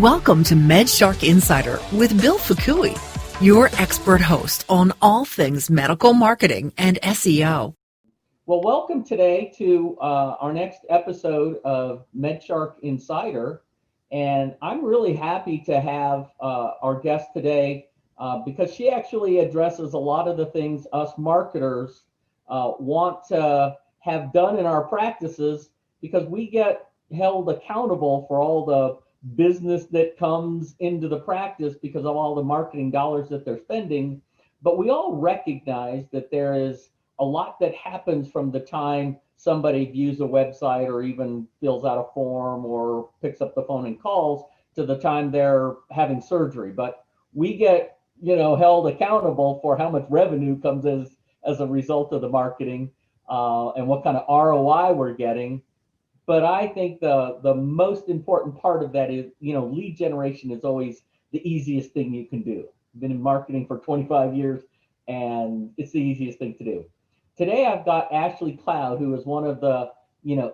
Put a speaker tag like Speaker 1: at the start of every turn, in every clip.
Speaker 1: Welcome to MedShark Insider with Bill Fukui, your expert host on all things medical marketing and SEO.
Speaker 2: Well, welcome today to our next episode of MedShark Insider. And I'm really happy to have our guest today because she actually addresses a lot of the things us marketers want to have done in our practices, because we get held accountable for all the business that comes into the practice because of all the marketing dollars that they're spending. But we all recognize that there is a lot that happens from the time somebody views a website or even fills out a form or picks up the phone and calls to the time they're having surgery. But we get, held accountable for how much revenue comes as a result of the marketing and what kind of ROI we're getting. But I think the most important part of that is, lead generation is always the easiest thing you can do. I've been in marketing for 25 years, and it's the easiest thing to do. Today, I've got Ashley Cloud, who is one of the,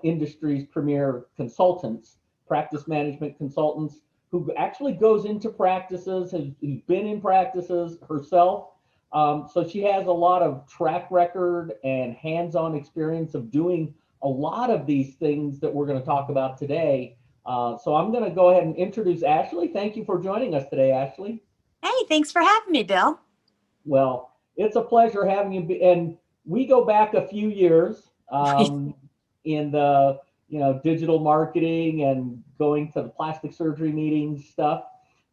Speaker 2: industry's premier consultants, practice management consultants, who actually goes into practices, has been in practices herself. So she has a lot of track record and hands-on experience of doing a lot of these things that we're going to talk about today. So I'm going to go ahead and introduce Ashley. Thank you for joining us today, Ashley.
Speaker 3: Hey, thanks for having me, Bill.
Speaker 2: Well, it's a pleasure having you. And we go back a few years in the digital marketing and going to the plastic surgery meetings stuff.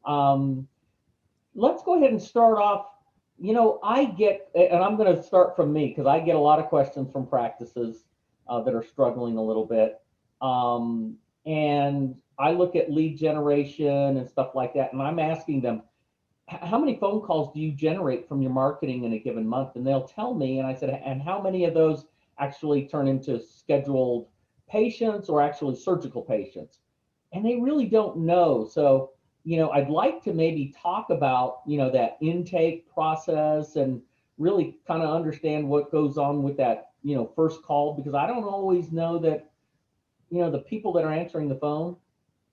Speaker 2: Let's go ahead and start off. I get, and I'm going to start from me because I get a lot of questions from practices that are struggling a little bit. And I look at lead generation and stuff like that, and I'm asking them, how many phone calls do you generate from your marketing in a given month? And they'll tell me, and I said, and how many of those actually turn into scheduled patients or actually surgical patients? And they really don't know. So, I'd like to maybe talk about, that intake process and really kind of understand what goes on with that, first call, because I don't always know that, the people that are answering the phone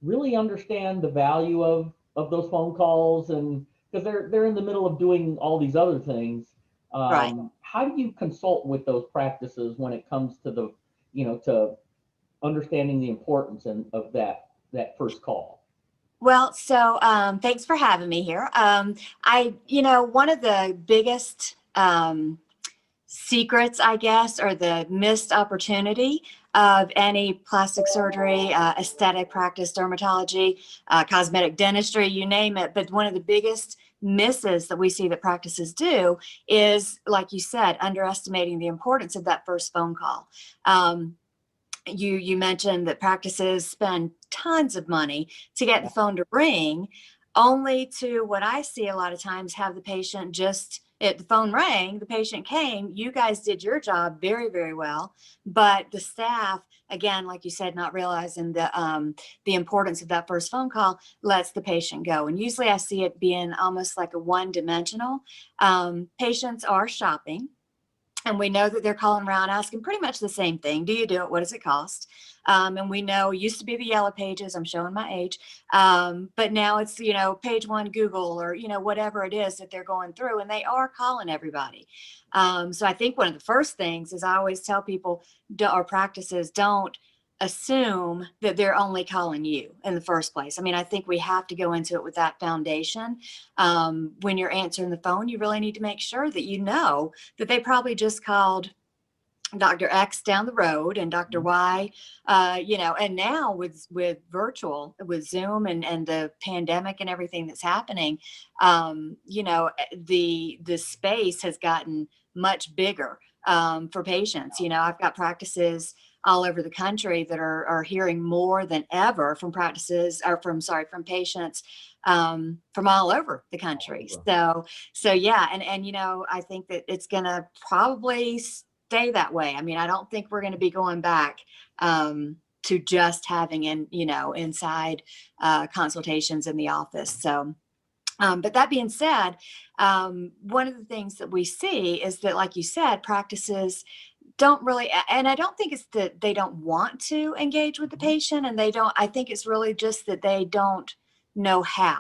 Speaker 2: really understand the value of those phone calls, and because they're in the middle of doing all these other things.
Speaker 3: Right.
Speaker 2: How do you consult with those practices when it comes to the, to understanding the importance of that first call?
Speaker 3: Well, so thanks for having me here. One of the biggest secrets, I guess, or the missed opportunity of any plastic surgery, aesthetic practice, dermatology, cosmetic dentistry, you name it. But one of the biggest misses that we see that practices do is, like you said, underestimating the importance of that first phone call. You mentioned that practices spend tons of money to get the phone to ring, only to, what I see a lot of times, have the patient just, the phone rang, the patient came, you guys did your job very, very well, but the staff, again, like you said, not realizing the importance of that first phone call, lets the patient go. And usually I see it being almost like a one-dimensional. Patients are shopping, and we know that they're calling around asking pretty much the same thing. Do you do it? What does it cost? And we know it used to be the yellow pages. I'm showing my age. But now it's, page one, Google, or, whatever it is that they're going through, and they are calling everybody. So I think one of the first things is I always tell people, or practices, don't assume that they're only calling you in the first place. I mean, I think we have to go into it with that foundation. When you're answering the phone, you really need to make sure that you know that they probably just called Dr. X down the road and Dr. Y, and now with virtual, with Zoom and the pandemic and everything that's happening, the space has gotten much bigger for patients. I've got practices all over the country that are hearing more than ever from practices, or from patients from all over the country. So yeah, and I think that it's gonna probably stay that way. I mean, I don't think we're going to be going back to just having inside consultations in the office. So, but that being said, one of the things that we see is that, like you said, practices don't really, and I don't think it's that they don't want to engage with the patient, and I think it's really just that they don't know how.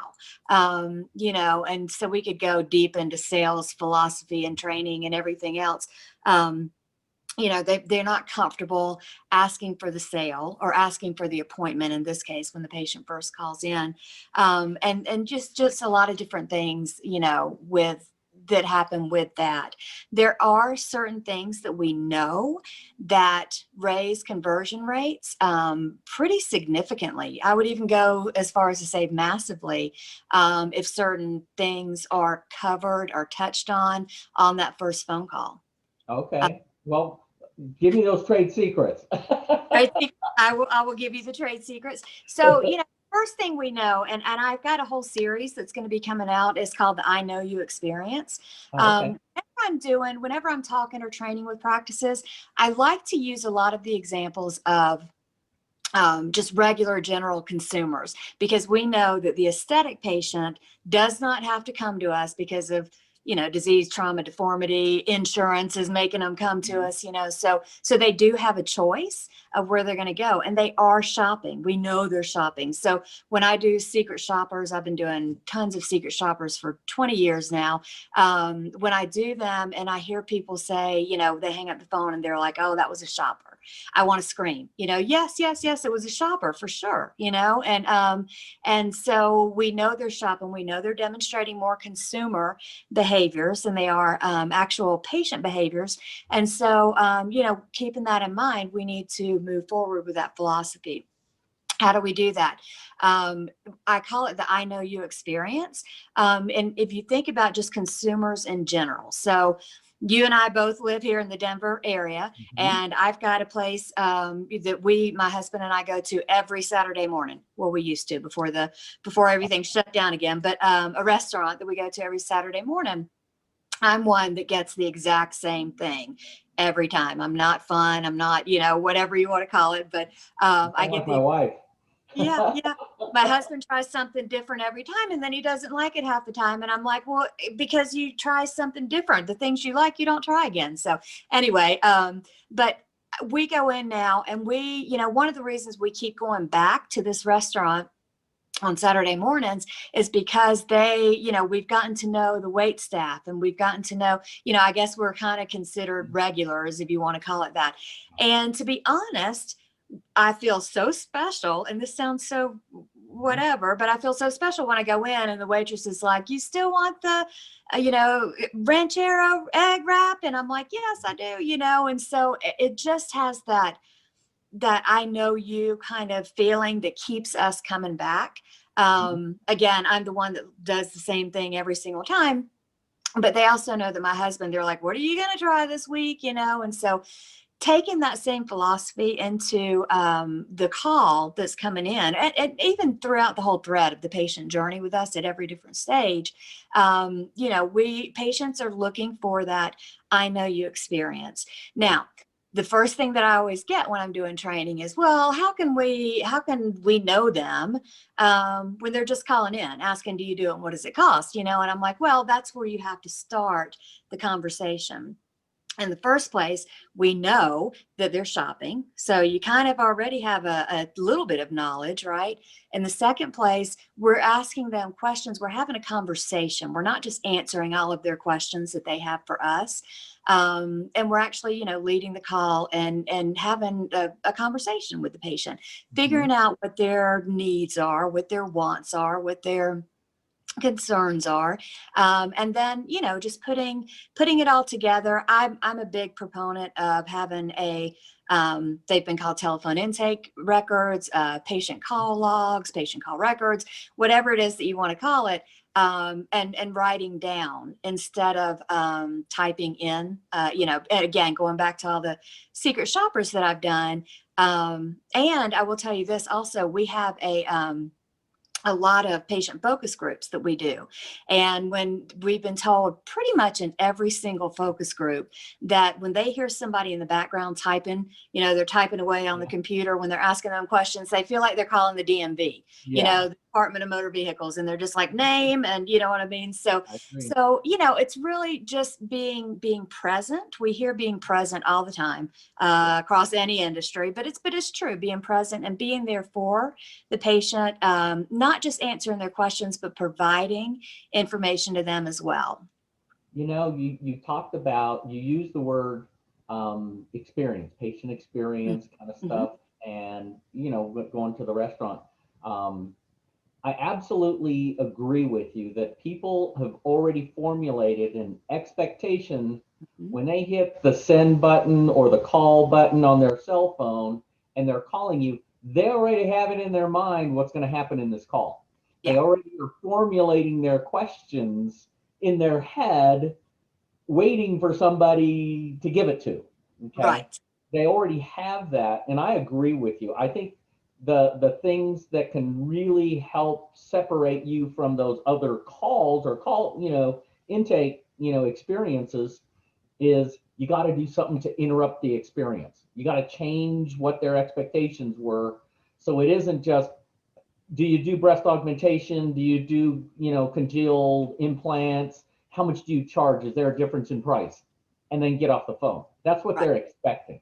Speaker 3: And so we could go deep into sales philosophy and training and everything else. They're not comfortable asking for the sale or asking for the appointment, in this case, when the patient first calls in. And just a lot of different things, that happen with that. There are certain things that we know that raise conversion rates pretty significantly. I would even go as far as to say massively, if certain things are covered or touched on that first phone call.
Speaker 2: Okay. Well, give me those trade secrets.
Speaker 3: I will give you the trade secrets. So, first thing we know, and I've got a whole series that's going to be coming out, is called the I Know You Experience.
Speaker 2: Okay.
Speaker 3: Whenever I'm talking or training with practices, I like to use a lot of the examples of just regular general consumers, because we know that the aesthetic patient does not have to come to us because of disease, trauma, deformity. Insurance is making them come to us, so they do have a choice of where they're going to go, and they are shopping. We know they're shopping. So when I do secret shoppers, I've been doing tons of secret shoppers for 20 years now. When I do them and I hear people say, they hang up the phone and they're like, oh, that was a shopper. I want to scream, yes, it was a shopper for sure, and so we know they're shopping. We know they're demonstrating more consumer behaviors than they are actual patient behaviors. And so, keeping that in mind, we need to move forward with that philosophy. How do we do that? I call it the I Know You experience. And if you think about just consumers in general, so you and I both live here in the Denver area, and I've got a place that my husband and I go to every Saturday morning. Well, we used to before everything shut down again, but a restaurant that we go to every Saturday morning. I'm one that gets the exact same thing every time. I'm not fun. I'm not, whatever you want to call it, but I get
Speaker 2: my wife.
Speaker 3: Yeah. My husband tries something different every time, and then he doesn't like it half the time. And I'm like, well, because you try something different, the things you like, you don't try again. So anyway, but we go in now, and one of the reasons we keep going back to this restaurant on Saturday mornings is because we've gotten to know the wait staff, and we've gotten to know, I guess we're kind of considered regulars, if you want to call it that. And to be honest, I feel so special, and this sounds so whatever, but I feel so special when I go in and the waitress is like, you still want the, ranchero egg wrap? And I'm like, yes, I do, and so it just has that I know you kind of feeling that keeps us coming back. Again, I'm the one that does the same thing every single time, but they also know that my husband, they're like, what are you going to try this week? And so taking that same philosophy into the call that's coming in, and even throughout the whole thread of the patient journey with us at every different stage, patients are looking for that I know you experience. Now, the first thing that I always get when I'm doing training is, well, how can we know them when they're just calling in asking, do you do it? And what does it cost? And I'm like, well, that's where you have to start the conversation. In the first place, we know that they're shopping. So you kind of already have a little bit of knowledge, right? In the second place, we're asking them questions. We're having a conversation. We're not just answering all of their questions that they have for us. And we're actually, leading the call and having a conversation with the patient, figuring out what their needs are, what their wants are, what their concerns are, and then just putting it all together. I'm a big proponent of having they've been called telephone intake records, patient call logs, patient call records, whatever it is that you want to call it, and writing down instead of typing in. And again, going back to all the secret shoppers that I've done, and I will tell you this also, we have a lot of patient focus groups that we do. And when we've been told pretty much in every single focus group that when they hear somebody in the background typing, they're typing away on the computer, when they're asking them questions, they feel like they're calling the DMV, the Department of Motor Vehicles, and they're just like, name, and you know what I mean? So it's really just being present. We hear being present all the time across any industry, but it's true, being present and being there for the patient, not not just answering their questions, but providing information to them as well.
Speaker 2: You talked about, you used the word experience, patient experience kind of
Speaker 3: Mm-hmm.
Speaker 2: stuff, and going to the restaurant. I absolutely agree with you that people have already formulated an expectation
Speaker 3: Mm-hmm.
Speaker 2: when they hit the send button or the call button on their cell phone and they're calling you. They already have it in their mind what's going to happen in this call. They
Speaker 3: Yeah.
Speaker 2: already are formulating their questions in their head, waiting for somebody to give it to. Okay.
Speaker 3: Right.
Speaker 2: They already have that. And I agree with you. I think the things that can really help separate you from those other calls or intake, experiences is you got to do something to interrupt the experience. You got to change what their expectations were. So it isn't just, do you do breast augmentation? Do you do, congealed implants? How much do you charge? Is there a difference in price? And then get off the phone. That's what
Speaker 3: Right.
Speaker 2: they're expecting.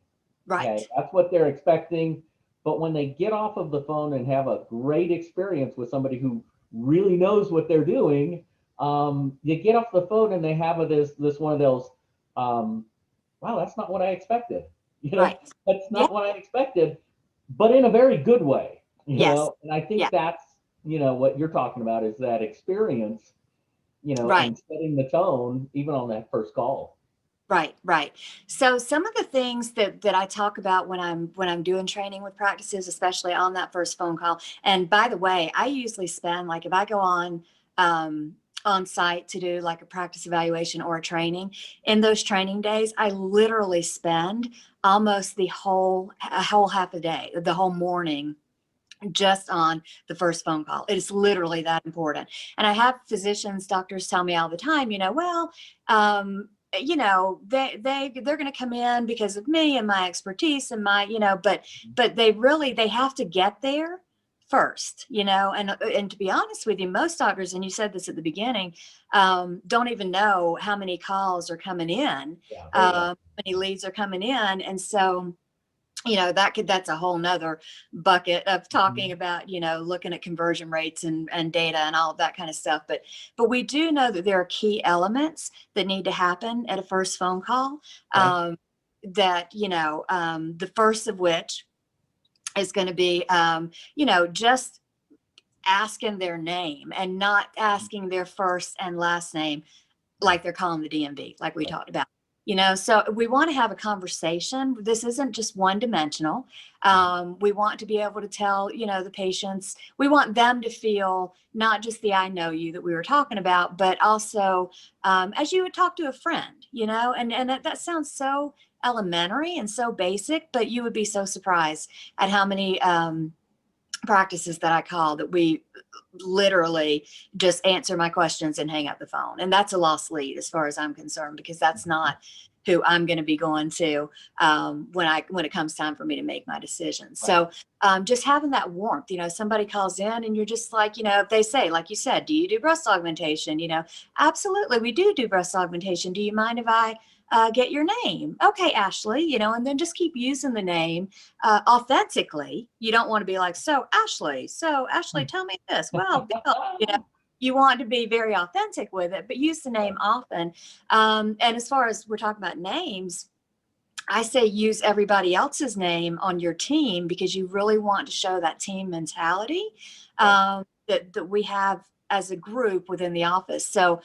Speaker 2: Okay,
Speaker 3: Right.
Speaker 2: that's what they're expecting. But when they get off of the phone and have a great experience with somebody who really knows what they're doing, you get off the phone and they have this one of those, wow, that's not what I expected.
Speaker 3: Right.
Speaker 2: That's
Speaker 3: Yeah.
Speaker 2: not what I expected, but in a very good way.
Speaker 3: Yes.
Speaker 2: And I
Speaker 3: Yeah.
Speaker 2: think that's what you're talking about is that experience,
Speaker 3: Right.
Speaker 2: and setting the tone even on that first call.
Speaker 3: Right, right. So some of the things that I talk about when I'm doing training with practices, especially on that first phone call. And by the way, I usually spend, like, if I go on site to do like a practice evaluation or a training, in those training days, I literally spend almost a whole half a day, the whole morning, just on the first phone call. It is literally that important. And I have physicians, doctors tell me all the time, they're going to come in because of me and my expertise and but they have to get there first, and to be honest with you, most doctors, and you said this at the beginning, don't even know how many calls are coming in,
Speaker 2: Yeah.
Speaker 3: how many leads are coming in. And so that's a whole nother bucket of talking about, looking at conversion rates and data and all of that kind of stuff. But we do know that there are key elements that need to happen at a first phone call.
Speaker 2: Okay.
Speaker 3: The first of which is going to be, just asking their name and not asking their first and last name like they're calling the DMV, like we talked about. So we want to have a conversation. This isn't just one dimensional. We want to be able to tell, the patients, we want them to feel not just the I know you that we were talking about, but also as you would talk to a friend, and that sounds so elementary and so basic, but you would be so surprised at how many practices that I call that we literally just answer my questions and hang up the phone. And that's a lost lead as far as I'm concerned, because that's not who I'm going to be going to when it comes time for me to make my decision. So just having that warmth, somebody calls in and you're just like, if they say, like you said, do you do breast augmentation? Absolutely, we do breast augmentation. Do you mind if I get your name? Okay, Ashley, and then just keep using the name authentically. You don't want to be like, so Ashley, tell me this. Well, Bill, you want to be very authentic with it, but use the name often. And as far as we're talking about names, I say use everybody else's name on your team, because you really want to show that team mentality that we have as a group within the office. So,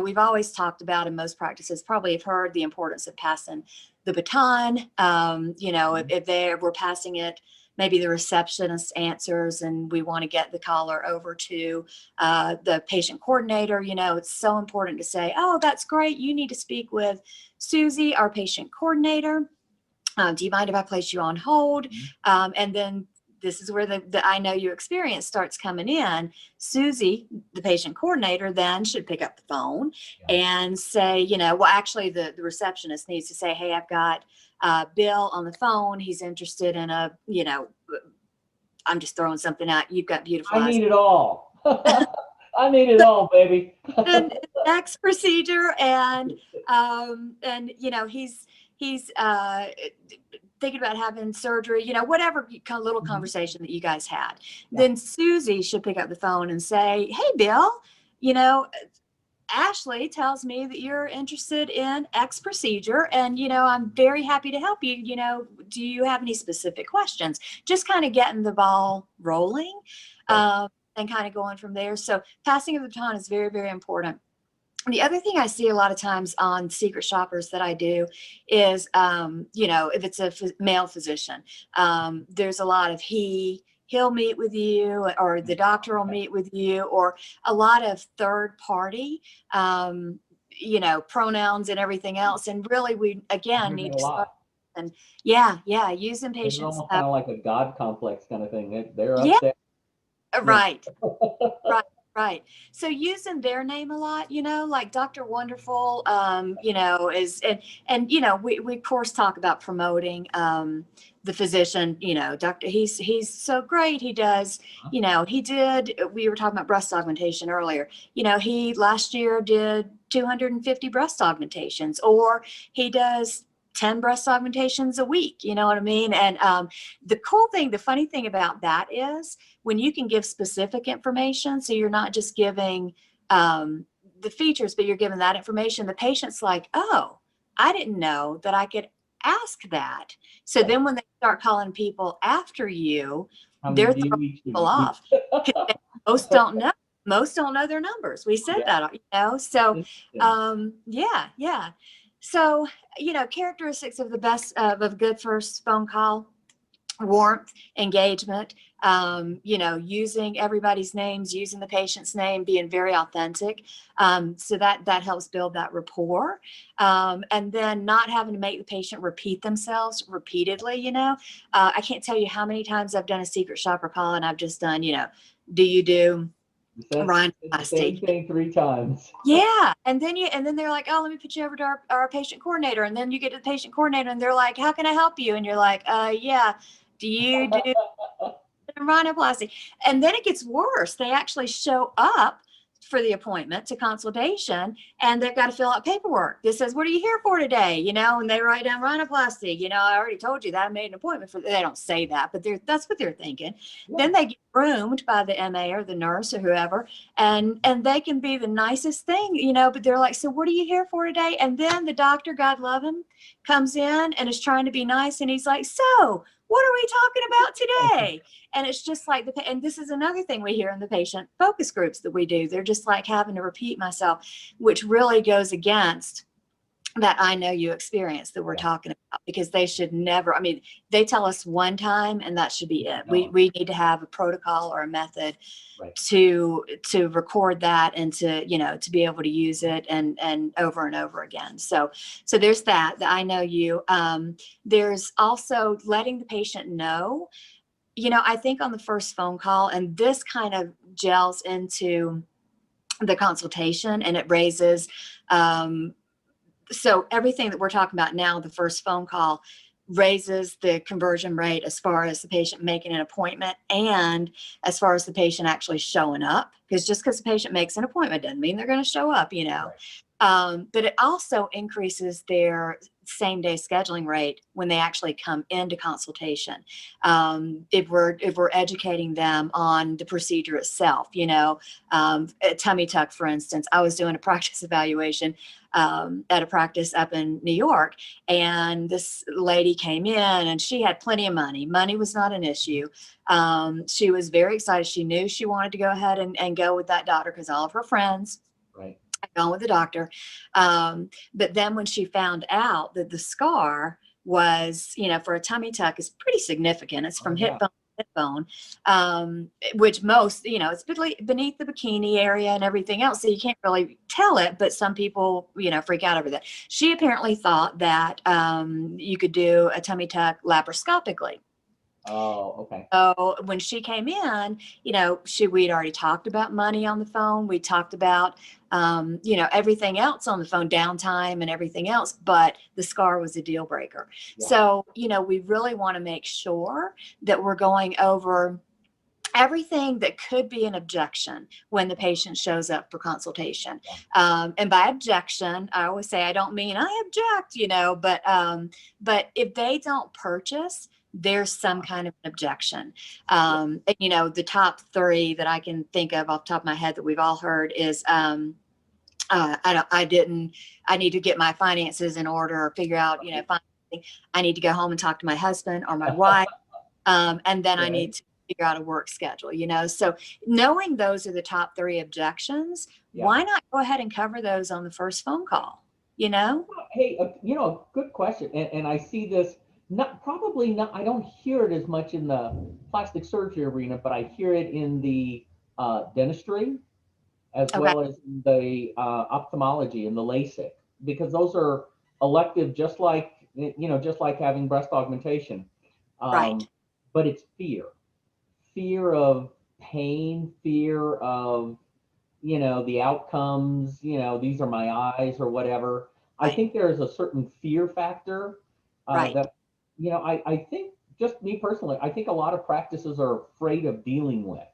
Speaker 3: we've always talked about, in most practices probably have heard, the importance of passing the baton. If we're passing it, maybe the receptionist answers and we want to get the caller over to the patient coordinator. It's so important to say, oh, that's great, you need to speak with Susie, our patient coordinator. Do you mind if I place you on hold? And then this is where the I know you experience starts coming in. Susie, the patient coordinator, then should pick up the phone and say, actually the receptionist needs to say, hey, I've got Bill on the phone. He's interested in I'm just throwing something out. You've got beautiful eyes.
Speaker 2: I need it all. I need it all, baby.
Speaker 3: And next procedure, and he's thinking about having surgery, whatever kind of little
Speaker 2: Mhm.
Speaker 3: conversation that you guys had.
Speaker 2: Yeah.
Speaker 3: Then Susie should pick up the phone and say, hey, Bill, you know, Ashley tells me that you're interested in X procedure, and I'm very happy to help you. Do you have any specific questions? Just kind of getting the ball rolling, and kind of going from there. So passing of the baton is very, very important. The other thing I see a lot of times on secret shoppers that I do is, if it's a male physician, there's a lot of he'll meet with you, or the doctor will meet with you, or a lot of third party, pronouns and everything else. And really, we
Speaker 2: I
Speaker 3: again
Speaker 2: hear that
Speaker 3: need
Speaker 2: a
Speaker 3: to start.
Speaker 2: lot.
Speaker 3: And yeah, using
Speaker 2: It's
Speaker 3: patients.
Speaker 2: almost kind of like a God complex kind of thing. They're
Speaker 3: Yeah,
Speaker 2: up there.
Speaker 3: right. Right, right. So using their name a lot, like Dr. Wonderful, is, and we of course talk about promoting the physician, doctor, he's so great. He does, we were talking about breast augmentation earlier. He last year did 250 breast augmentations, or he does 10 breast augmentations a week, you know what I mean? And the funny thing about that is, when you can give specific information, so you're not just giving the features, but you're giving that information, the patient's like, oh, I didn't know that I could ask that. So then when they start calling people after you,
Speaker 2: How many
Speaker 3: they're
Speaker 2: do you
Speaker 3: throwing
Speaker 2: each
Speaker 3: people
Speaker 2: do?
Speaker 3: off. Most don't know. Most don't know their numbers. We said
Speaker 2: Yeah.
Speaker 3: that, So,
Speaker 2: Interesting.
Speaker 3: yeah. So, characteristics of the best of a good first phone call: warmth, engagement, using everybody's names, using the patient's name, being very authentic. So that helps build that rapport. And then not having to make the patient repeat themselves repeatedly. I can't tell you how many times I've done a secret shopper call and I've just done, do you do
Speaker 2: You said the same
Speaker 3: rhinoplasty?
Speaker 2: thing 3 times.
Speaker 3: Yeah. And then they're like, oh, let me put you over to our patient coordinator. And then you get to the patient coordinator and they're like, how can I help you? And you're like, yeah. Do you do rhinoplasty? And then it gets worse. They actually show up for the appointment to consultation, and they've got to fill out paperwork. This says, what are you here for today? And they write down rhinoplasty. I already told you that I made an appointment for, they don't say that, but that's what they're thinking.
Speaker 2: Yeah.
Speaker 3: Then they get groomed by the MA or the nurse or whoever, and they can be the nicest thing, but they're like, so what are you here for today? And then the doctor, God love him, comes in and is trying to be nice, and he's like, so what are we talking about today? And it's just like, and this is another thing we hear in the patient focus groups that we do. They're just like having to repeat myself, which really goes against that I know you experience that we're talking about, because they should never, they tell us one time and that should be it. We need to have a protocol or a method to record that, and to be able to use it and over and over again. So there's that I know you. There's also letting the patient know, I think on the first phone call, and this kind of gels into the consultation, and it raises, so everything that we're talking about now, the first phone call, raises the conversion rate as far as the patient making an appointment, and as far as the patient actually showing up. Because just because the patient makes an appointment doesn't mean they're going to show up, But it also increases their same day scheduling rate when they actually come into consultation. If we're educating them on the procedure itself, a tummy tuck, for instance. I was doing a practice evaluation at a practice up in New York, and this lady came in and she had plenty of money. Money was not an issue. She was very excited. She knew she wanted to go ahead and go with that doctor because all of her friends had gone with the doctor. But then when she found out that the scar was, for a tummy tuck, is pretty significant. It's from hip bone to hip bone, which most, it's beneath the bikini area and everything else. So you can't really tell it, but some people, freak out over that. She apparently thought that you could do a tummy tuck laparoscopically.
Speaker 2: Oh, okay.
Speaker 3: So when she came in, we'd already talked about money on the phone. We talked about, everything else on the phone, downtime and everything else, but the scar was a deal breaker. Yeah. So, we really want to make sure that we're going over everything that could be an objection when the patient shows up for consultation.
Speaker 2: Yeah.
Speaker 3: And by objection, I always say, I don't mean I object, but if they don't purchase, there's some kind of an objection. And, the top three that I can think of off the top of my head that we've all heard is, I need to get my finances in order or figure out, financing. I need to go home and talk to my husband or my wife. And then I need to figure out a work schedule, So knowing those are the top three objections, why not go ahead and cover those on the first phone call,
Speaker 2: Hey, good question. And I see this, probably not, I don't hear it as much in the plastic surgery arena, but I hear it in the dentistry as
Speaker 3: Okay.
Speaker 2: well as in the ophthalmology and the LASIK, because those are elective, just like, just like having breast augmentation.
Speaker 3: Right.
Speaker 2: But it's fear of pain, fear of, the outcomes, these are my eyes or whatever. I
Speaker 3: Right.
Speaker 2: think there is a certain fear factor
Speaker 3: Right.
Speaker 2: that, I think, just me personally, I think a lot of practices are afraid of dealing with,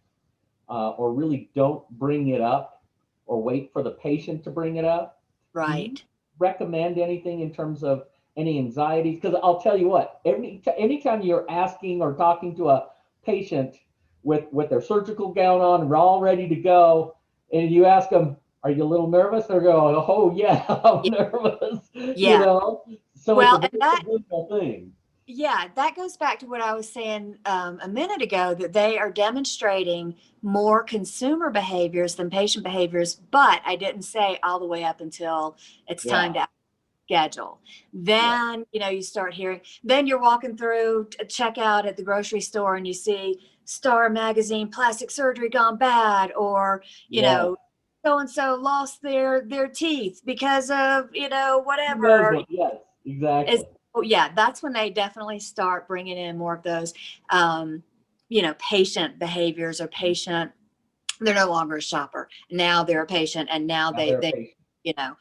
Speaker 2: or really don't bring it up or wait for the patient to bring it up. Do you
Speaker 3: Right.
Speaker 2: recommend anything in terms of any anxieties? Because I'll tell you what, anytime you're asking or talking to a patient with their surgical gown on and we're all ready to go, and you ask them, "Are you a little nervous?" They're going, "Oh yeah, I'm
Speaker 3: Yeah.
Speaker 2: nervous."
Speaker 3: Yeah.
Speaker 2: So it's a
Speaker 3: Well, and
Speaker 2: very
Speaker 3: that,
Speaker 2: subliminal thing.
Speaker 3: yeah, that goes back to what I was saying a minute ago, that they are demonstrating more consumer behaviors than patient behaviors, but I didn't say all the way up until it's time
Speaker 2: Yeah,
Speaker 3: to schedule.
Speaker 2: yeah,
Speaker 3: Then, you start hearing, then you're walking through a checkout at the grocery store and you see Star Magazine, plastic surgery gone bad, or,
Speaker 2: yes.
Speaker 3: so and so lost their teeth because of,
Speaker 2: Who knows
Speaker 3: whatever.
Speaker 2: what? Yes,
Speaker 3: Is
Speaker 2: exactly.
Speaker 3: oh yeah, that's when they definitely start bringing in more of those, patient behaviors or patient. They're no longer a shopper. Now they're a patient, and now
Speaker 2: Now
Speaker 3: they
Speaker 2: they're
Speaker 3: they
Speaker 2: patient.
Speaker 3: you know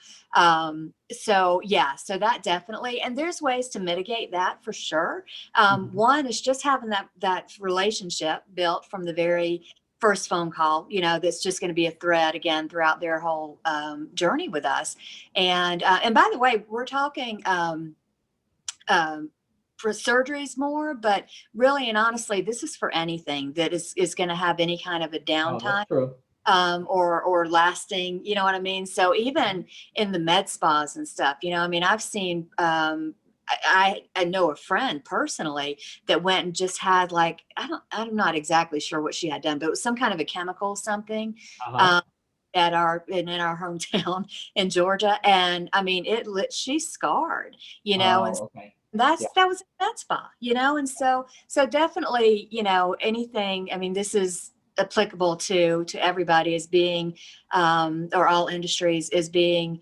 Speaker 3: so yeah, so that definitely, and there's ways to mitigate that for sure.
Speaker 2: Mhm.
Speaker 3: One is just having that relationship built from the very first phone call, that's just going to be a thread again throughout their whole journey with us. And by the way, we're talking um, for surgeries more, but really and honestly, this is for anything that is going to have any kind of a
Speaker 2: Oh, that's
Speaker 3: downtime,
Speaker 2: true.
Speaker 3: or lasting, you know what I mean? So even in the med spas and stuff, I mean, I've seen, I know a friend personally that went and just had, like, I'm not exactly sure what she had done, but it was some kind of a chemical something,
Speaker 2: Uh-huh.
Speaker 3: um, in our hometown in Georgia. And I mean, she's scarred, and
Speaker 2: Oh, okay. Yeah.
Speaker 3: that was a med spa, and so definitely, anything. I mean, this is applicable to everybody, as being, or all industries, as being,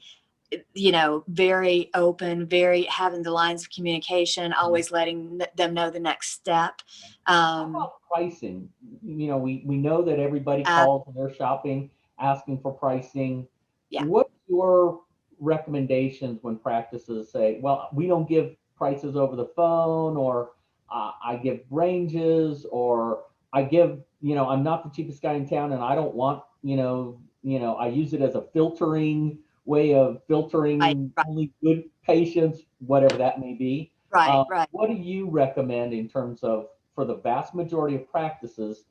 Speaker 3: very open, very having the lines of communication,
Speaker 2: Mhm.
Speaker 3: always letting them know the next step.
Speaker 2: How
Speaker 3: um
Speaker 2: about pricing? We know that everybody
Speaker 3: uh,
Speaker 2: calls and they're shopping, asking for pricing.
Speaker 3: yeah.
Speaker 2: What's your recommendations when practices say, well, we don't give prices over the phone, or I give ranges, or I give, I'm not the cheapest guy in town and I don't want, I use it as a filtering way of
Speaker 3: Right,
Speaker 2: filtering
Speaker 3: right,
Speaker 2: only good patients, whatever that may be.
Speaker 3: right, right,
Speaker 2: What do you recommend in terms of, for the vast majority of practices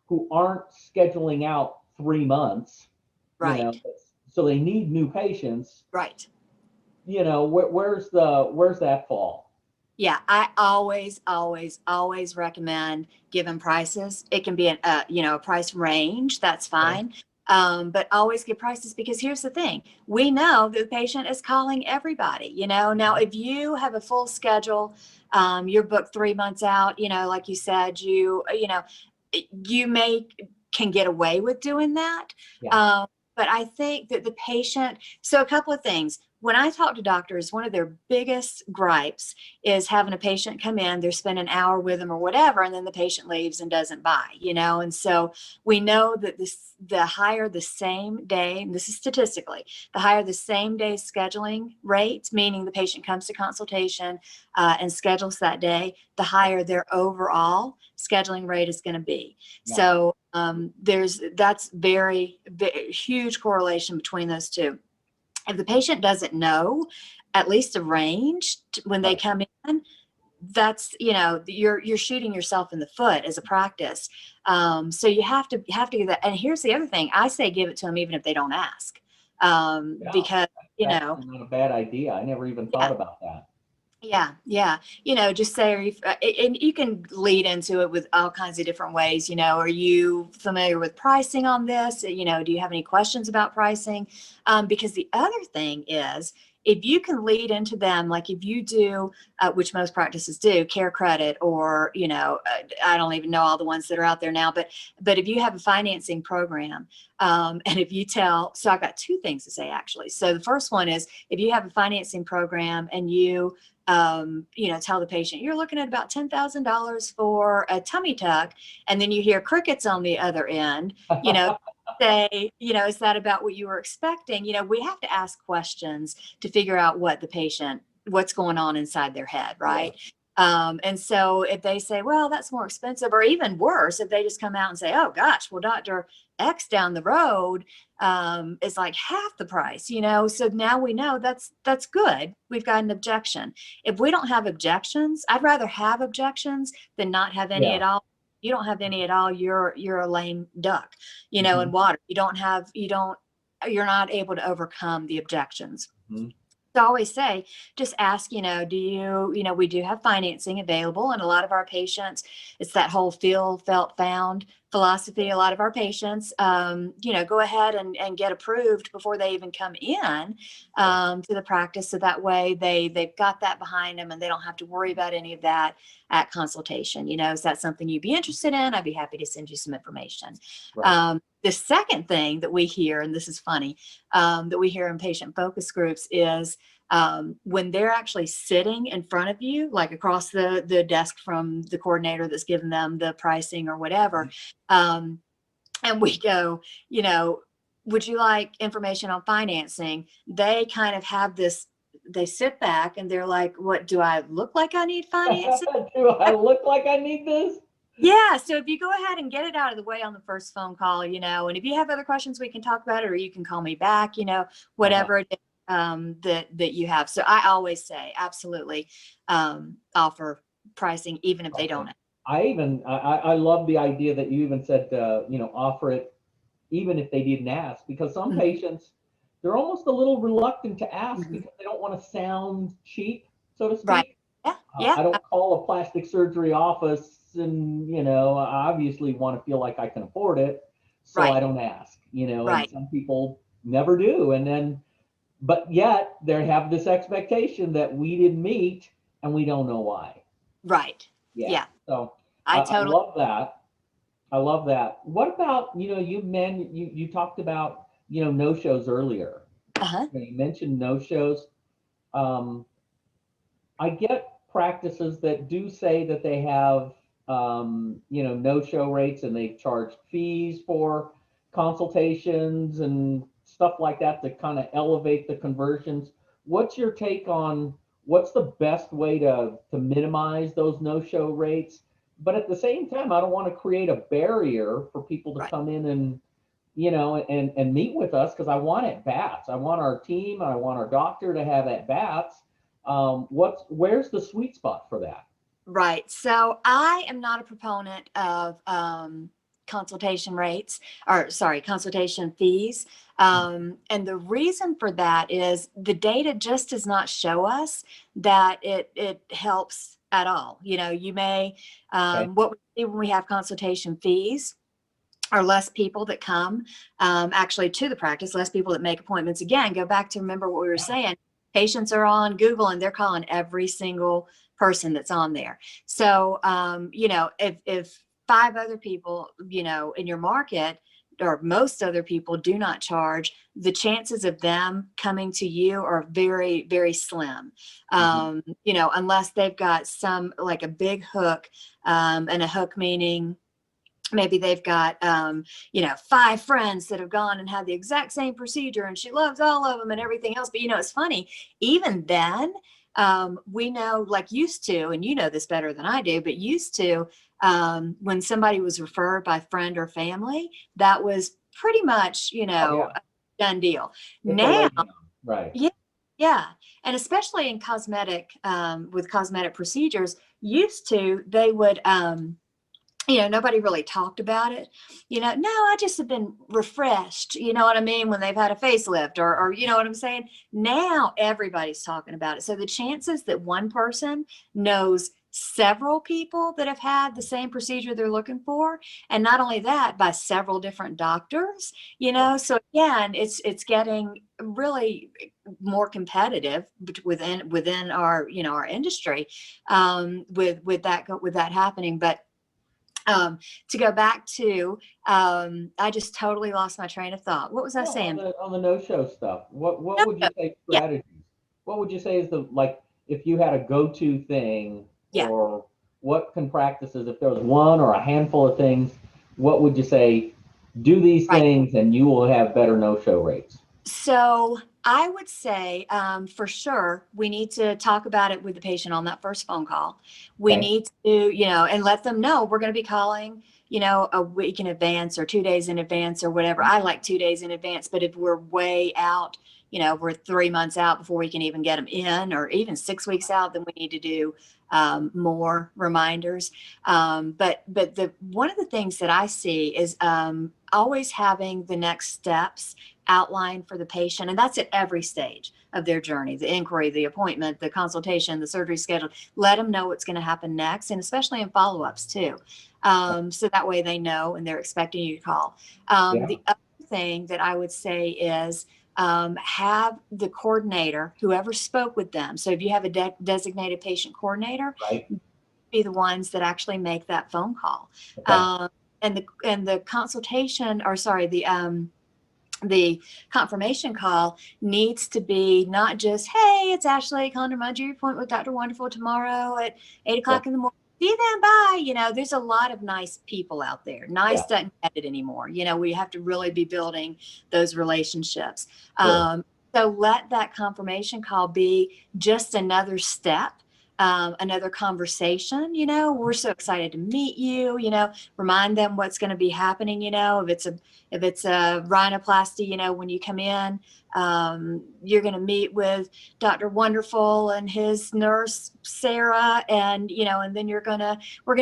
Speaker 2: who aren't scheduling out 3 months, you know,
Speaker 3: right,
Speaker 2: so they need new patients,
Speaker 3: right.
Speaker 2: where's that fall?
Speaker 3: Yeah, I always, always, always recommend giving prices. It can be a price range. That's
Speaker 2: Okay.
Speaker 3: fine. But always give prices, because here's the thing: we know that the patient is calling everybody. Now if you have a full schedule, you're booked 3 months out. Like you said, you may can get away with doing that.
Speaker 2: Yeah.
Speaker 3: Um, but I think that the patient. So a couple of things. when I talk to doctors, one of their biggest gripes is having a patient come in, they're spending an hour with them or whatever, and then the patient leaves and doesn't buy, and so we know that the higher the same day, and this is statistically, the higher the same day scheduling rate, meaning the patient comes to consultation and schedules that day, the higher their overall scheduling rate is going to be.
Speaker 2: Yeah.
Speaker 3: So that's very huge correlation between those two. If the patient doesn't know at least a range when they come in, that's, you're shooting yourself in the foot as a practice. So you have to give that. And here's the other thing. I say give it to them even if they don't ask. Because,
Speaker 2: that's not a bad idea. I never even thought about that.
Speaker 3: Yeah. Just say, and you can lead into it with all kinds of different ways. Are you familiar with pricing on this? Do you have any questions about pricing? Because the other thing is, if you can lead into them, like if you do, which most practices do, care credit, or, I don't even know all the ones that are out there now, but if you have a financing program, and if you so I've got two things to say, actually. So the first one is, if you have a financing program and you, tell the patient you're looking at about $10,000 for a tummy tuck, and then you hear crickets on the other end, say, is that about what you were expecting? We have to ask questions to figure out what's going on inside their head, right? And so if they say, well, that's more expensive, or even worse, if they just come out and say, oh gosh, well, Dr. X down the road is like half the price, so now we know that's good. We've got an objection. If we don't have objections, I'd rather have objections than not have any at all. You don't have any at all, you're a lame duck, in water. You're not able to overcome the objections. So I always say, just ask, do you, we do have financing available, and a lot of our patients, it's that whole feel, felt, found philosophy. A lot of our patients, go ahead and get approved before they even come in to the practice. So that way they've got that behind them and they don't have to worry about any of that at consultation. Is that something you'd be interested in? I'd be happy to send you some information. Right. The second thing that we hear, and this is funny, that we hear in patient focus groups is when they're actually sitting in front of you, like across the desk from the coordinator that's given them the pricing or whatever, and we go, would you like information on financing? They kind of have this, they sit back and they're like, what, do I look like I need financing?
Speaker 2: Do I look like I need this?
Speaker 3: Yeah. So if you go ahead and get it out of the way on the first phone call, and if you have other questions, we can talk about it, or you can call me back, whatever it is that you have. So I always say, absolutely, offer pricing, even if they don't.
Speaker 2: I love the idea that you even said, offer it even if they didn't ask, because some patients, they're almost a little reluctant to ask because they don't want to sound cheap, so to speak.
Speaker 3: Right.
Speaker 2: I don't call a plastic surgery office and, I obviously want to feel like I can afford it. So I don't ask, and some people never do. But yet they have this expectation that we didn't meet and we don't know why.
Speaker 3: Right. Yeah.
Speaker 2: So
Speaker 3: I
Speaker 2: love that. I love that. What about, you talked about, no-shows earlier. You mentioned no-shows. I get practices that do say that they have, no-show rates, and they charge fees for consultations and stuff like that to kind of elevate the conversions. What's your take on what's the best way to minimize those no-show rates? But at the same time, I don't want to create a barrier for people to come in and, and meet with us, because I want at-bats. I want our team, I want our doctor to have at-bats. Where's the sweet spot for that?
Speaker 3: Right. So I am not a proponent of consultation fees. And the reason for that is the data just does not show us that it helps at all. You may, what we see when we have consultation fees are less people that come actually to the practice, less people that make appointments. Again, go back to remember what we were saying. Patients are on Google and they're calling every single person that's on there. So, if 5 other people, in your market or most other people do not charge, the chances of them coming to you are very, very slim. Unless they've got some, like a big hook, and a hook meaning maybe they've got, 5 friends that have gone and had the exact same procedure and she loves all of them and everything else. But, it's funny, even then, we know, like used to, and you know this better than I do, but used to, when somebody was referred by friend or family, that was pretty much, a done deal.
Speaker 2: It's
Speaker 3: Now,
Speaker 2: right.
Speaker 3: yeah, yeah. And especially in with cosmetic procedures, used to, they would, nobody really talked about it. No, I just have been refreshed. You know what I mean? When they've had a facelift or you know what I'm saying? Now everybody's talking about it. So the chances that one person knows several people that have had the same procedure they're looking for, and not only that, by several different doctors, so again, it's getting really more competitive within our, our industry, with that happening. But to go back to, I just totally lost my train of thought. What was I saying?
Speaker 2: On the no-show stuff, what
Speaker 3: No,
Speaker 2: would you say
Speaker 3: yeah,
Speaker 2: strategies? What would you say is if you had a go-to thing,
Speaker 3: yeah.
Speaker 2: or what can practices, if there was one or a handful of things, what would you say, do these
Speaker 3: Right.
Speaker 2: things and you will have better no-show rates?
Speaker 3: So I would say, for sure, we need to talk about it with the patient on that first phone call. We
Speaker 2: Okay.
Speaker 3: need to, and let them know we're going to be calling, a week in advance or 2 days in advance or whatever. I like 2 days in advance, but if we're way out, we're 3 months out before we can even get them in, or even 6 weeks out, then we need to do more reminders. But one of the things that I see is always having the next steps outlined for the patient, and that's at every stage of their journey: the inquiry, the appointment, the consultation, the surgery schedule. Let them know what's going to happen next, and especially in follow-ups too, so that way they know and they're expecting you to call. The other thing that I would say is, have the coordinator, whoever spoke with them, so if you have a designated patient coordinator,
Speaker 2: Right.
Speaker 3: be the ones that actually make that phone call.
Speaker 2: Okay.
Speaker 3: And the consultation, or sorry, the confirmation call needs to be not just, hey, it's Ashley, calling to remind you your appointment with Dr. Wonderful tomorrow at 8 o'clock in the morning. See you then, bye. There's a lot of nice people out there. Nice doesn't get it anymore. We have to really be building those relationships.
Speaker 2: Sure.
Speaker 3: So let that confirmation call be just another step, another conversation. We're so excited to meet you. Remind them what's going to be happening. If it's a rhinoplasty, when you come in, you're going to meet with Dr. Wonderful and his nurse Sarah, and then we're going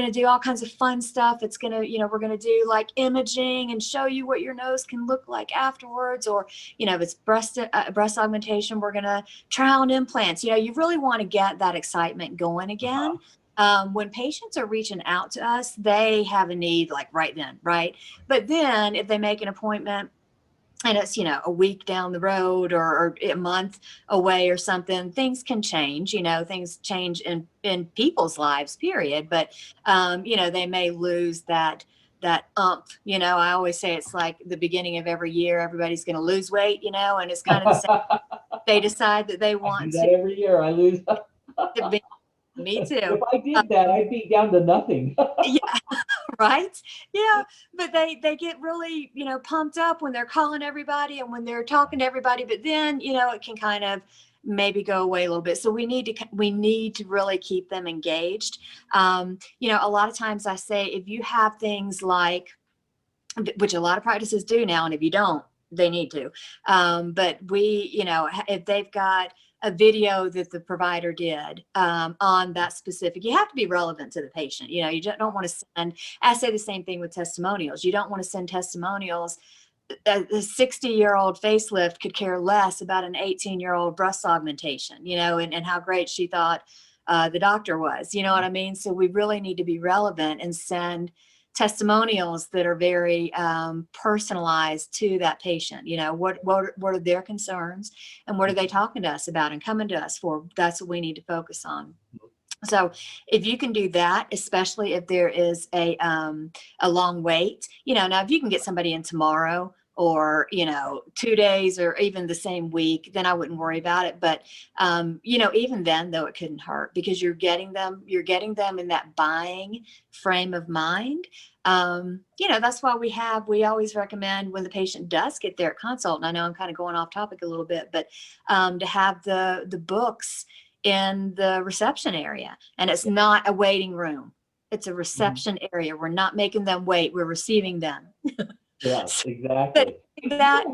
Speaker 3: to do all kinds of fun stuff. It's going to, we're going to do like imaging and show you what your nose can look like afterwards, or if it's breast augmentation, we're going to try on implants. You really want to get that excitement going again. When patients are reaching out to us, they have a need like right then, right? But then if they make an appointment and it's, a week down the road or a month away or something, things can change. Things change in people's lives, period. But, they may lose that umph. I always say it's like the beginning of every year, everybody's going to lose weight, and it's kind of the same. They decide that they
Speaker 2: I
Speaker 3: want
Speaker 2: do that every year. I lose.
Speaker 3: to be. Me too.
Speaker 2: If I did that, I'd be down to nothing.
Speaker 3: Yeah, right. Yeah, but they get really, pumped up when they're calling everybody and when they're talking to everybody, but then, it can kind of maybe go away a little bit. So we need to really keep them engaged. A lot of times I say, if you have things like, which a lot of practices do now, and if you don't, they need to. But if they've got a video that the provider did on that specific, you have to be relevant to the patient. You don't want to send, I say the same thing with testimonials. You don't want to send testimonials. A 60-year-old facelift could care less about an 18-year-old breast augmentation, and how great she thought the doctor was. You know what I mean? So we really need to be relevant and send testimonials that are very personalized to that patient. What are their concerns and what are they talking to us about and coming to us for? That's what we need to focus on. So if you can do that, especially if there is a long wait, now if you can get somebody in tomorrow or, 2 days or even the same week, then I wouldn't worry about it. But, even then though, it couldn't hurt because you're getting them in that buying frame of mind. That's why we always recommend when the patient does get there at consult, and I know I'm kind of going off topic a little bit, but to have the books in the reception area. And it's not a waiting room. It's a reception area. We're not making them wait. We're receiving them.
Speaker 2: Yeah,
Speaker 3: So
Speaker 2: exactly.
Speaker 3: that,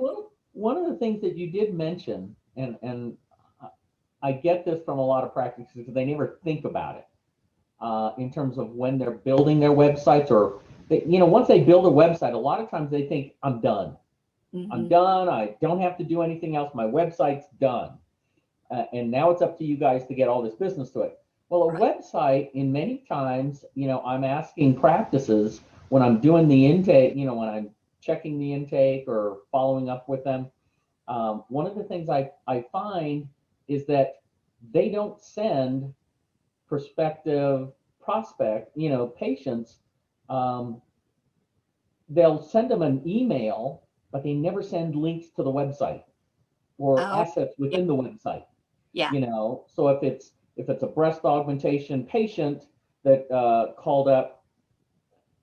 Speaker 2: One of the things that you did mention, and I get this from a lot of practices because they never think about it in terms of when they're building their websites, or once they build a website, a lot of times they think, I'm done. I'm done. I don't have to do anything else. My website's done. And now it's up to you guys to get all this business to it. Well, a website, in many times, I'm asking practices when I'm doing the intake, when I'm checking the intake or following up with them. One of the things I find is that they don't send prospective patients. They'll send them an email, but they never send links to the website or assets within the website.
Speaker 3: Yeah.
Speaker 2: So if it's a breast augmentation patient that called up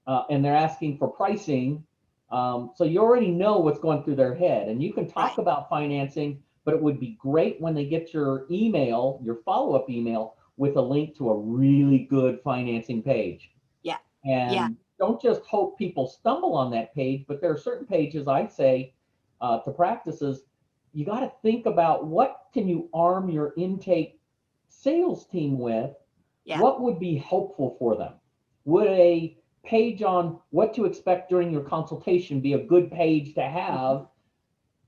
Speaker 2: and they're asking for pricing, so you already know what's going through their head, and you can talk about financing, but it would be great when they get your email, your follow-up email, with a link to a really good financing page.
Speaker 3: Yeah.
Speaker 2: And don't just hope people stumble on that page, but there are certain pages I say to practices, you got to think about what can you arm your intake sales team with?
Speaker 3: Yeah.
Speaker 2: What would be helpful for them? Would a page on what to expect during your consultation be a good page to have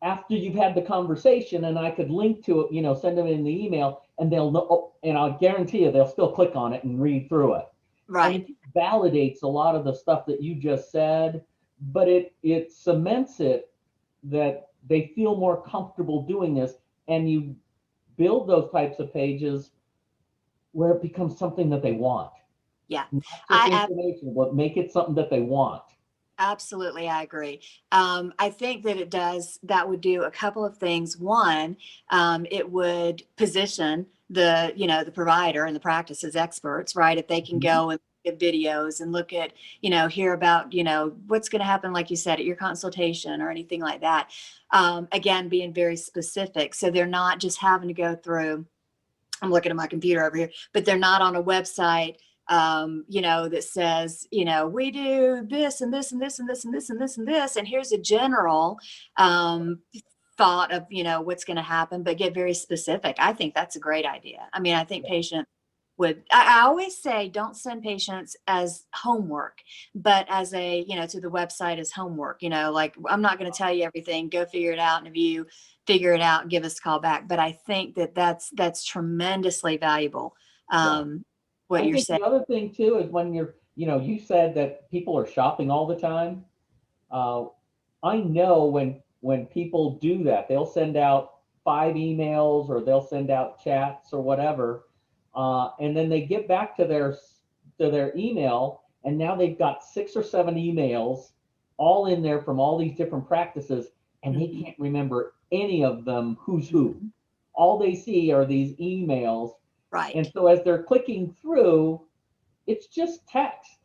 Speaker 2: after you've had the conversation? And I could link to it, send them in the email, and they'll know, and I'll guarantee you they'll still click on it and read through it.
Speaker 3: Right.
Speaker 2: And it validates a lot of the stuff that you just said, but it cements it that they feel more comfortable doing this, and you build those types of pages where it becomes something that they want.
Speaker 3: Yeah.
Speaker 2: Not just information, but make it something that they want.
Speaker 3: Absolutely, I agree. I think that would do a couple of things. One, it would position the provider and the practice as experts, right? If they can go and look at videos and look at, hear about, what's going to happen, like you said, at your consultation or anything like that. Again, being very specific. So they're not just having to go through, I'm looking at my computer over here, but they're not on a website that says, we do this and this and this and this and this and this and this, and here's a general thought of, what's going to happen, but get very specific. I think that's a great idea. I mean, I think patient would, I always say, don't send patients as homework, but as a, to the website as homework, like, I'm not going to tell you everything, go figure it out. And if you figure it out, give us a call back. But I think that's tremendously valuable. What you're saying.
Speaker 2: The other thing too is when you said that people are shopping all the time. I know when people do that, they'll send out 5 emails or they'll send out chats or whatever, and then they get back to their email, and now they've got 6 or 7 emails all in there from all these different practices, and they can't remember any of them who's who. All they see are these emails.
Speaker 3: Right.
Speaker 2: And so as they're clicking through, it's just text.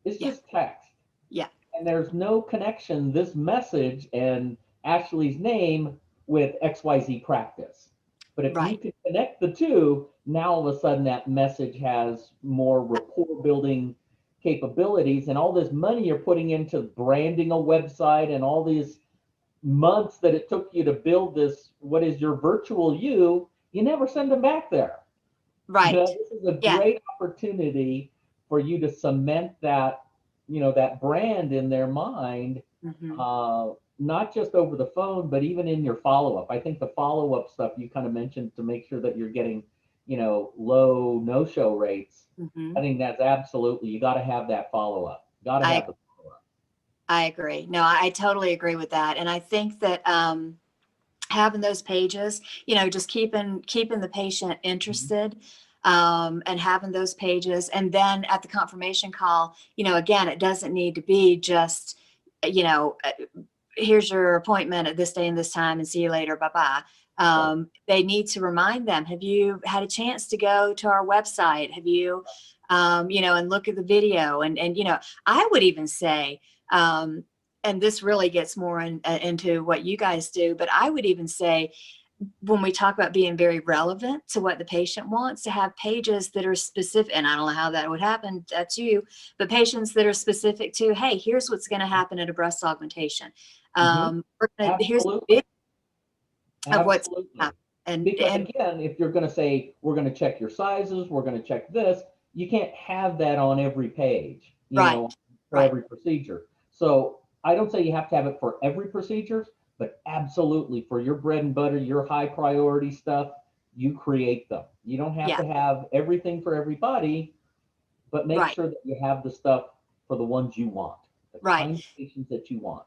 Speaker 2: It's just text.
Speaker 3: Yeah.
Speaker 2: And there's no connection, this message and Ashley's name, with XYZ practice. But if you can connect the two, now all of a sudden that message has more rapport building capabilities, and all this money you're putting into branding a website and all these months that it took you to build this, what is your virtual you never send them back there.
Speaker 3: Right.
Speaker 2: This is a great opportunity for you to cement that, that brand in their mind, not just over the phone, but even in your follow-up. I think the follow-up stuff you kind of mentioned to make sure that you're getting, low no-show rates. I think that's absolutely, you got to have that follow-up. Got to have the follow-up.
Speaker 3: I agree. No, I totally agree with that. And I think that having those pages, just keeping the patient interested. and having those pages. And then at the confirmation call, again, it doesn't need to be just, here's your appointment at this day and this time and see you later. Bye-bye. They need to remind them, have you had a chance to go to our website? Have you, and look at the video and I would even say, and this really gets more into what you guys do, but I would even say, when we talk about being very relevant to what the patient wants, to have pages that are specific, and I don't know how that would happen, that's you, but patients that are specific to, hey, here's what's going to happen at a breast augmentation. Here's a video of what's happening.
Speaker 2: Because again, if you're going to say, we're going to check your sizes, we're going to check this, you can't have that on every page, for every procedure. So I don't say you have to have it for every procedure, but absolutely for your bread and butter, your high priority stuff, you create them. You don't have to have everything for everybody, but make sure that you have the stuff for the ones you want, the kind of patients that you want.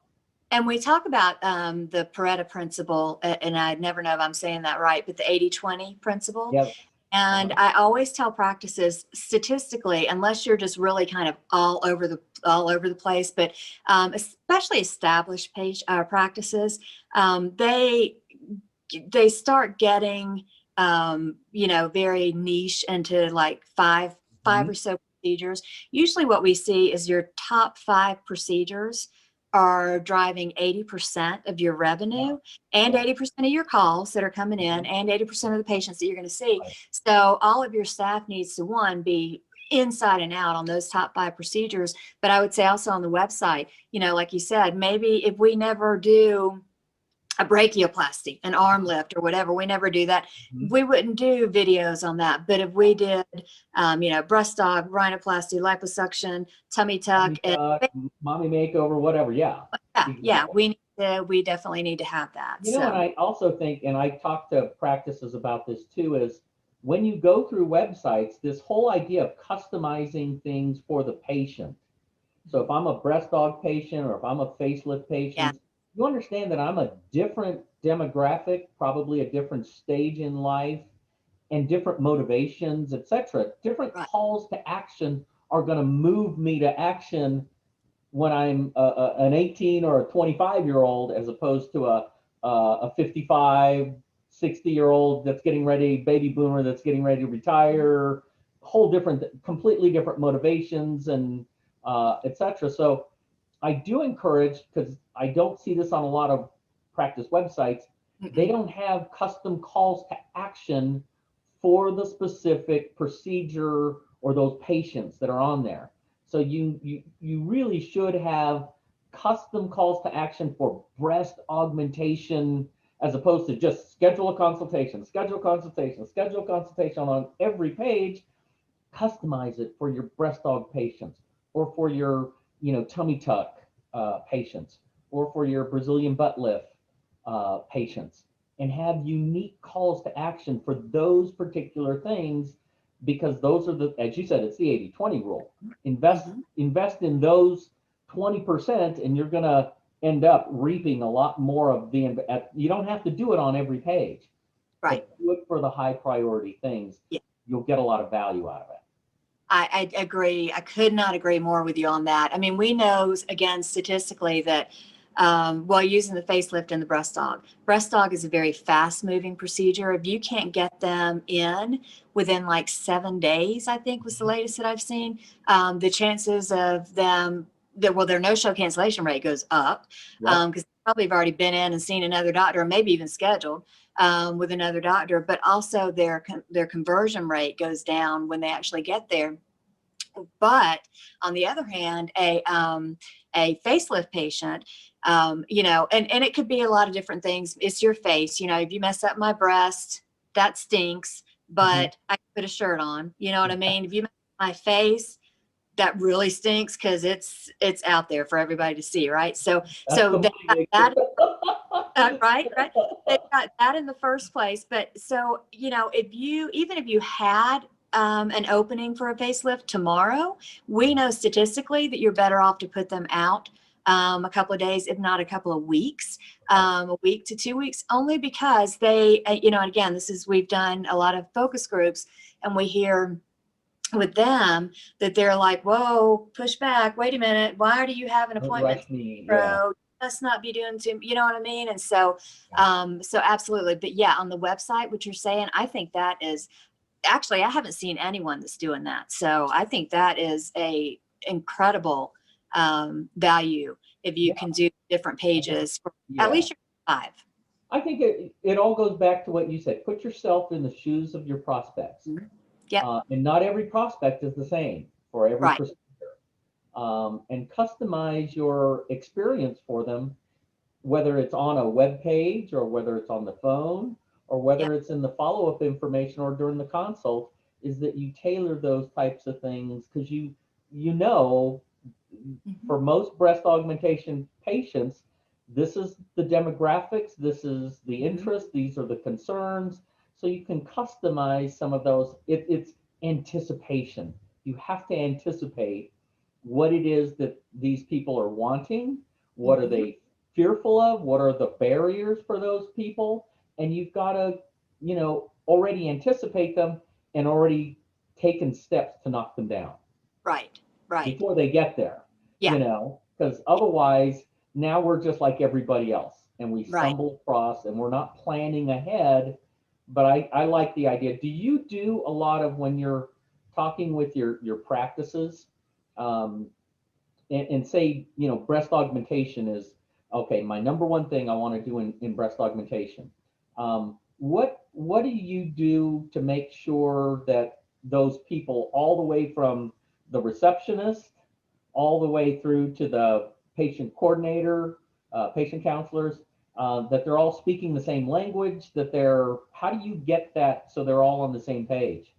Speaker 3: And we talk about the Pareto principle, and I never know if I'm saying that right, but the 80-20 principle.
Speaker 2: Yep.
Speaker 3: And I always tell practices, statistically, unless you're just really kind of all over the place, but especially established practices, they start getting very niche into like five or so procedures. Usually, what we see is your top 5 procedures are driving 80% of your revenue and 80% of your calls that are coming in and 80% of the patients that you're going to see. So all of your staff needs to, be inside and out on those top 5 procedures. But I would say also on the website, like you said, maybe if we never do a brachioplasty, an arm lift or whatever, we never do that. We wouldn't do videos on that. But if we did, breast aug, rhinoplasty, liposuction, tummy tuck,
Speaker 2: mommy makeover, whatever.
Speaker 3: We definitely need to have that.
Speaker 2: And I also think, and I talk to practices about this too, is when you go through websites, this whole idea of customizing things for the patient. So if I'm a breast aug patient or if I'm a facelift patient, you understand that I'm a different demographic, probably a different stage in life and different motivations, etc. Different calls to action are going to move me to action when I'm an 18 or a 25-year-old as opposed to a 55, 60-year-old that's getting ready, baby boomer that's getting ready to retire, completely different motivations and etc. So I do encourage, because I don't see this on a lot of practice websites, they don't have custom calls to action for the specific procedure or those patients that are on there. So you really should have custom calls to action for breast augmentation, as opposed to just schedule a consultation on every page. Customize it for your breast aug patients, or for your tummy tuck patients, or for your Brazilian butt lift patients, and have unique calls to action for those particular things, because those are as you said, it's the 80-20 rule. Invest in those 20%, and you're going to end up reaping a lot more of you don't have to do it on every page. But do it for the high priority things. You'll get a lot of value out of it.
Speaker 3: I agree. I could not agree more with you on that. I mean, we know, again, statistically that using the facelift and the breast aug is a very fast moving procedure. If you can't get them in within like 7 days, I think was the latest that I've seen, the chances of them, their no-show cancellation rate goes up, because they probably have already been in and seen another doctor, or maybe even scheduled with another doctor, but also their conversion rate goes down when they actually get there. But on the other hand, a facelift patient, and it could be a lot of different things. It's your face. If you mess up my breast, that stinks, but I can put a shirt on. You know what I mean? If you mess up my face, that really stinks, because it's out there for everybody to see, right? So that right. They've got that in the first place. But so if you had an opening for a facelift tomorrow, we know statistically that you're better off to put them out a couple of days, if not a couple of weeks, a week to 2 weeks, only because they, and again, we've done a lot of focus groups, and we hear with them that they're like, whoa, push back, wait a minute, why do you have an
Speaker 2: Don't
Speaker 3: appointment
Speaker 2: rush me. Yeah.
Speaker 3: tomorrow? Must not be doing too, you know what I mean? And so, so absolutely. But yeah, on the website, what you're saying, I think that is actually, I haven't seen anyone that's doing that. So I think that is a incredible value if you can do different pages for at least your 5.
Speaker 2: I think it all goes back to what you said. Put yourself in the shoes of your prospects.
Speaker 3: Mhm. Yeah.
Speaker 2: And not every prospect is the same for every
Speaker 3: Right.
Speaker 2: procedure. And customize your experience for them, whether it's on a web page or whether it's on the phone or whether
Speaker 3: Yeah.
Speaker 2: it's in the follow-up information or during the consult, is that you tailor those types of things because you know for most breast augmentation patients, this is the demographics, this is the interest, these are the concerns. So you can customize some of those. It's anticipation. You have to anticipate what it is that these people are wanting. What are they fearful of? What are the barriers for those people? And you've got to, already anticipate them and already taken steps to knock them down
Speaker 3: Right. Right.
Speaker 2: before they get there,
Speaker 3: Yeah.
Speaker 2: because otherwise now we're just like everybody else and we
Speaker 3: Right.
Speaker 2: stumble across and we're not planning ahead. But I like the idea. Do you do a lot of when you're talking with your practices um, and say, breast augmentation is okay, my number one thing I want to do in breast augmentation. What do you do to make sure that those people all the way from the receptionist all the way through to the patient coordinator, patient counselors, that they're all speaking the same language, how do you get that so they're all on the same page?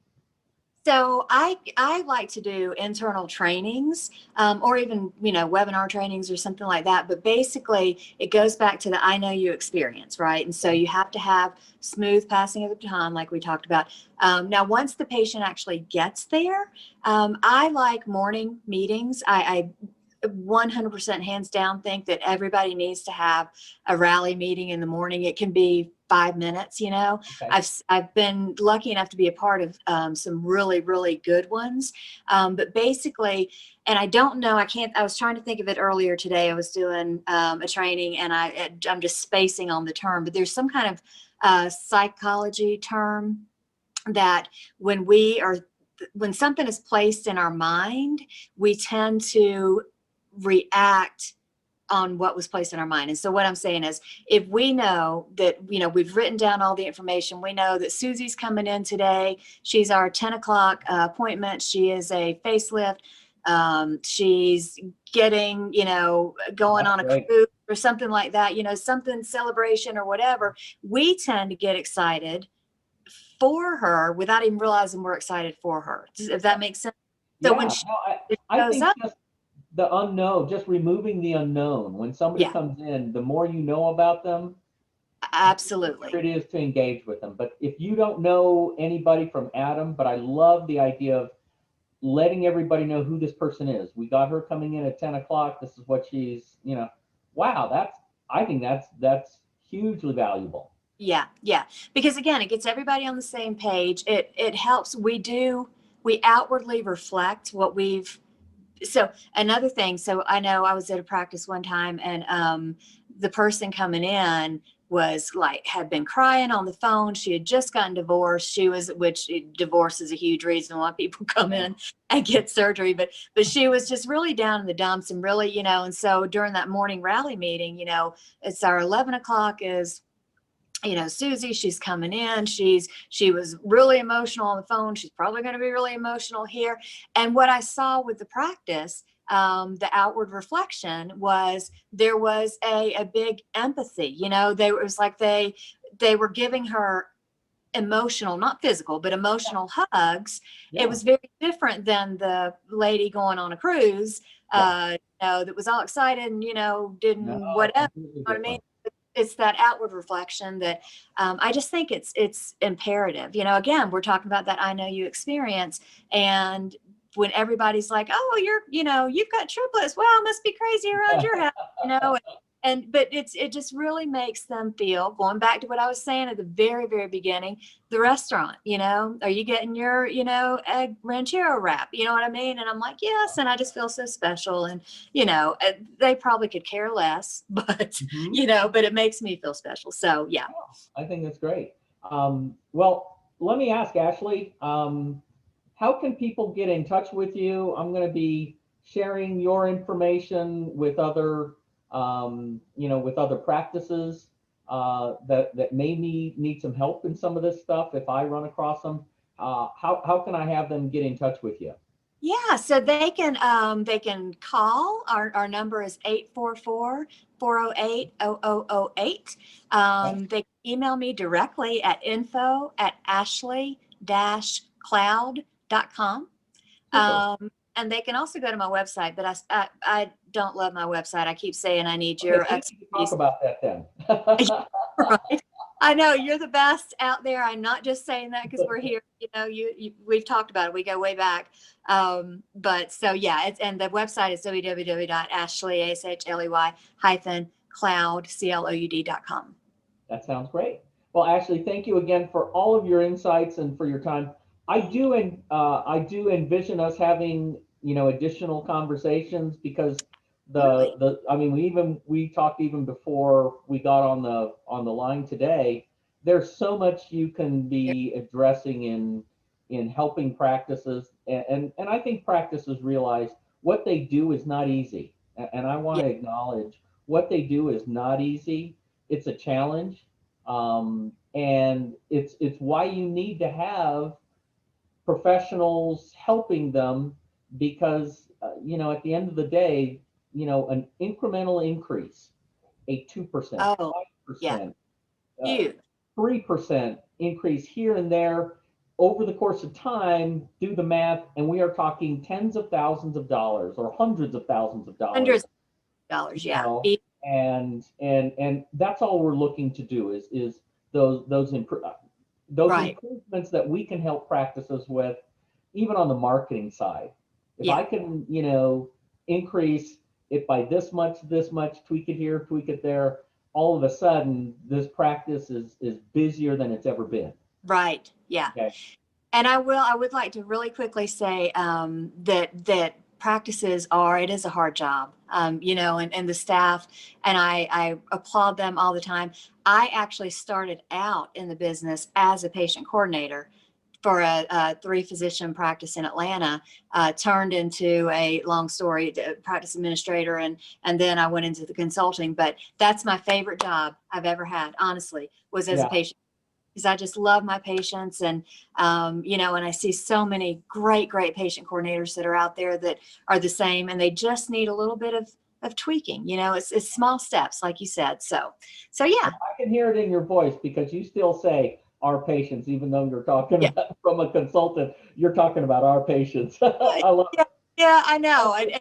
Speaker 3: So I like to do internal trainings, or even webinar trainings or something like that. But basically, it goes back to the I know you experience, right? And so you have to have smooth passing of the baton, like we talked about. Now, once the patient actually gets there, I like morning meetings. I 100% hands down think that everybody needs to have a rally meeting in the morning. It can be 5 minutes.
Speaker 2: Okay.
Speaker 3: I've been lucky enough to be a part of some really, really good ones. But basically, and I don't know, I was trying to think of it earlier today. I was doing a training and I'm just spacing on the term, but there's some kind of psychology term that when something is placed in our mind, we tend to react on what was placed in our mind. And so what I'm saying is, if we know that, we've written down all the information, we know that Susie's coming in today. She's our 10 o'clock appointment. She is a facelift. She's getting, going on a cruise or something like that, something celebration or whatever. We tend to get excited for her without even realizing we're excited for her. If that makes sense. So when
Speaker 2: Yeah,
Speaker 3: she
Speaker 2: no, I
Speaker 3: goes
Speaker 2: think
Speaker 3: up,
Speaker 2: just the unknown, just removing the unknown. When somebody
Speaker 3: yeah,
Speaker 2: comes in, the more you know about them, the
Speaker 3: absolutely.
Speaker 2: easier it is to engage with them. But if you don't know anybody from Adam, but I love the idea of letting everybody know who this person is. We got her coming in at 10 o'clock. This is what wow, I think that's hugely valuable.
Speaker 3: Yeah, yeah. Because again, it gets everybody on the same page. It helps. We outwardly reflect what we've. So another thing, so I know I was at a practice one time, and the person coming in was like, had been crying on the phone. She had just gotten divorced. Which divorce is a huge reason why people come in and get surgery, but she was just really down in the dumps and really, and so during that morning rally meeting, it's our 11 o'clock is, Susie, she's coming in. She was really emotional on the phone. She's probably going to be really emotional here. And what I saw with the practice, the outward reflection was there was a big empathy. It was like they were giving her emotional, not physical, but emotional hugs.
Speaker 2: Yeah.
Speaker 3: It was very different than the lady going on a cruise, that was all excited and, didn't
Speaker 2: No,
Speaker 3: whatever.
Speaker 2: completely
Speaker 3: You know what I mean?
Speaker 2: different.
Speaker 3: It's that outward reflection that I just think it's imperative. Again, we're talking about that I know you experience, and when everybody's like, oh, you've got triplets. Well, it must be crazy around your house, but it just really makes them feel, going back to what I was saying at the very, very beginning, the restaurant, are you getting your, egg ranchero wrap? You know what I mean? And I'm like, yes. And I just feel so special. And, they probably could care less, but, but it makes me feel special. So, yeah.
Speaker 2: I think that's great. Well, let me ask, Ashley, how can people get in touch with you? I'm going to be sharing your information with other with other practices that may need some help in some of this stuff if I run across them. How can I have them get in touch with you?
Speaker 3: Yeah, so they can call. Our number is 844-408-0008. They can email me directly at info@ashley-cloud.com. And they can also go to my website, but I don't love my website. I keep saying I need your expertise.
Speaker 2: Talk about that then.
Speaker 3: Right. I know you're the best out there. I'm not just saying that because we're here. We've talked about it. We go way back. But so yeah, and the website is www.ashley-cloud.com.
Speaker 2: That sounds great. Well, Ashley, thank you again for all of your insights and for your time. I do envision us having additional conversations because we talked even before we got on the line today. There's so much you can be addressing in helping practices, and I think practices realize what they do is not easy, and I want to acknowledge what they do is not easy. It's a challenge, and it's why you need to have professionals helping them, because at the end of the day, an incremental increase, a 2%, 5%, 3% increase here and there over the course of time, do the math, and we are talking tens of thousands of dollars or hundreds of thousands of dollars.
Speaker 3: Hundreds of dollars, yeah.
Speaker 2: And that's all we're looking to do is those improvements that we can help practices with, even on the marketing side. If I can, increase it by this much, tweak it here, tweak it there, all of a sudden this practice is busier than it's ever been.
Speaker 3: Right. Yeah. Okay. And I would like to really quickly say that practices it is a hard job, and the staff, and I applaud them all the time. I actually started out in the business as a patient coordinator for a 3-physician practice in Atlanta, turned into a long story practice administrator. And then I went into the consulting, but that's my favorite job I've ever had, honestly, was as a patient, because I just love my patients. And, and I see so many great patient coordinators that are out there that are the same, and they just need a little bit of tweaking. It's small steps, like you said. So yeah.
Speaker 2: I can hear it in your voice, because you still say our patients, even though you're talking about, from a consultant, you're talking about our patients. I love it.
Speaker 3: Yeah, I know. And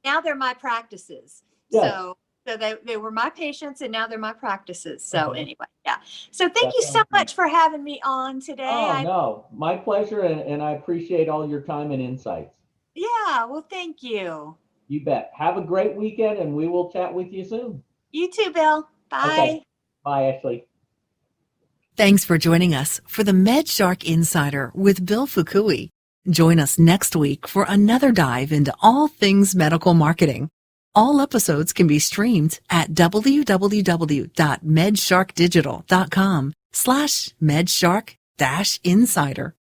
Speaker 3: now they're my practices. Yes. So they were my patients, and now they're my practices. So anyway, yeah. So thank you so much for having me on today.
Speaker 2: Oh, no, my pleasure. And I appreciate all your time and insights.
Speaker 3: Yeah, well, thank you.
Speaker 2: You bet. Have a great weekend, and we will chat with you soon.
Speaker 3: You too, Bill. Bye.
Speaker 2: Okay. Bye, Ashley.
Speaker 1: Thanks for joining us for the MedShark Insider with Bill Fukui. Join us next week for another dive into all things medical marketing. All episodes can be streamed at www.medsharkdigital.com/MedShark-Insider.